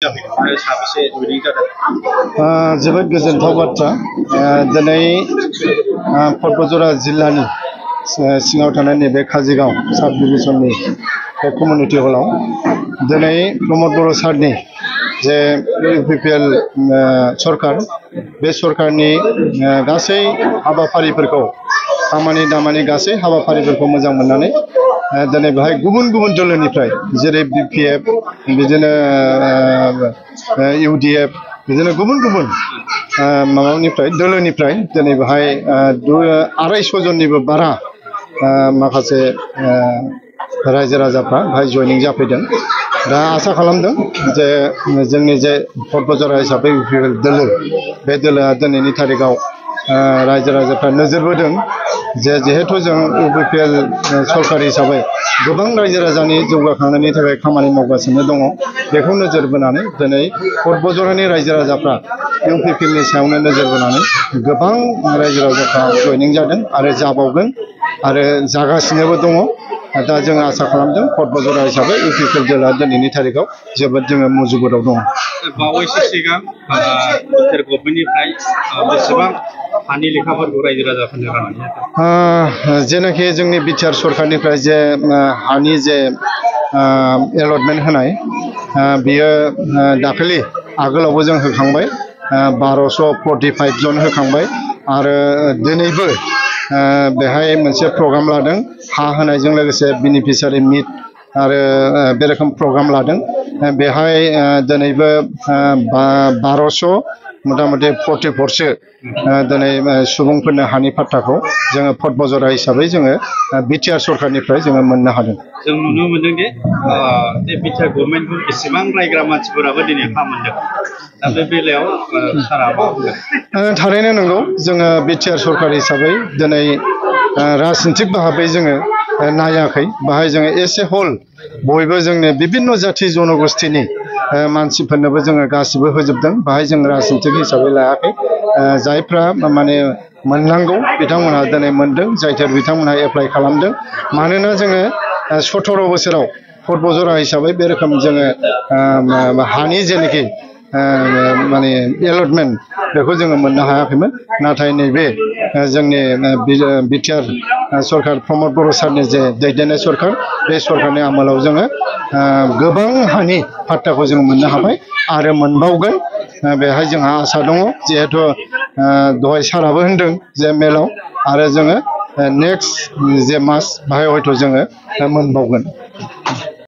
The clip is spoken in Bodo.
जोबोद गोजोनथाव बाथ्रा दिनै पर्बतजरा जिल्लानि सिङाव थानाय नैबे काजिगांव साब डिभिजननि बे कमिउनिटि हलाव दिनै प्रमद बर' सारनि जे इउपिपिएल सरकार बे सरकारनि गासै हाबाफारिफोरखौ खामानि दामानि गासै हाबाफारिफोरखौ मोजां मोननानै दिनै बेहाय गुबुन गुबुन दोलोनिफ्राय जेरै बिपिएफ बिदिनो इउडिएफ बिदिनो गुबुन गुबुन माबानिफ्राय दोलोनिफ्राय दिनै बेहाय 250 जननिबो बारा माखासे रायजो राजाफ्रा बेहाय जयनिं जाफैदों। दा आसा खालामदों जे जोंनि जे पर्बतजरा हिसाबै इउपिपिएल दोलो बे दोलोआ दिनैनि तारिखाव रायजो राजाफ्रा नोजोर बोदों जे जिहेतु जों इउपिपिएल सरकार हिसाबै गोबां रायजो राजानि जौगाखांनायनि थाखाय खामानि मावगासिनो दङ। बेखौ नोजोर बोनानै दिनै पर्बतजरानि रायजो राजाफ्रा इउपिपिएलनि सायावनो नोजोर बोनानै गोबां रायजो राजाफ्रा जयनिं जादों आरो जाबावगोन आरो जागासिनोबो दङ। दा जों आसा खालामदों पर्बतजरा हिसाबै इउपिपिएल दोलोआ दिनैनि तारिखाव जोबोद जोङो मुजुगुराव दङ। बावैसो सिगां बिटिआर गभर्नमेन्टनिफ्राय बेसेबां हानि लेखाफोरखौ रायजो राजाफोरनो राननानै जेनाखि जोंनि बिटिआर सरकारनिफ्राय जे हानि जे एलटमेन्ट होनाय बियो दाखालि आगोलावबो जों होखांबाय 1245 जन होखांबाय आरो दिनैबो बेहाय मोनसे प्रग्राम लादों हा होनायजों लोगोसे बेनिफिसियारि मिट आरो बे रोखोम प्रग्राम लादों। बेहाय दिनैबो 1200 मथा-मथि 44सो दिनै सुबुंफोरनो हानि पाट्टाखौ जोङो पर्बतजरा हिसाबै जोङो बिटिआर सरकारनिफ्राय जोङो मोननो हादों। जों नुनो मोनदों दि बिटिआर गभर्नमेन्टखौ एसेबां रायग्रा मानसिफोराबो दिनै हा मोनदों। दा बे बेलायाव सारा मा बुंगोन? थारैनो नंगौ जोङो बिटिआर सरकार हिसाबै दिनै राजनितिक भाबै जोङो नायाखै। बाहाय जोङो एस ए हल बयबो जोंनि बिभिन्न जाथि जनगोष्ठीनि मानसिफोरनोबो जोङो गासिबो होजोबदों। बाहाय जों राजनितिक हिसाबै लायाखै। जायफ्रा माने मोननांगौ बिथांमोनहा दिनै मोनदों, जायफोर बिथांमोनहा एप्लाइ खालामदों। मानोना जोङो 17 बोसोराव पर्बतजरा हिसाबै बे रोखोम जोङो हानि जेनाखि माने एलटमेन्ट बेखौ जोङो मोननो हायाखैमोन। नाथाय नैबे जोंनि बिटिआर सरकार प्रमद बर' सारनि जे दैदेननाय सरकार बे सरकारनि आमोलाव जोङो गोबां हानि पाट्टाखौ जों मोननो हाबाय आरो मोनबावगोन। बेहाय जोंहा आसा दङ जिहेतु दहाय साराबो होनदों जे मेलाव आरो जोङो नेक्स्ट जे मास बाहाय हयथ' जोङो मोनबावगोन।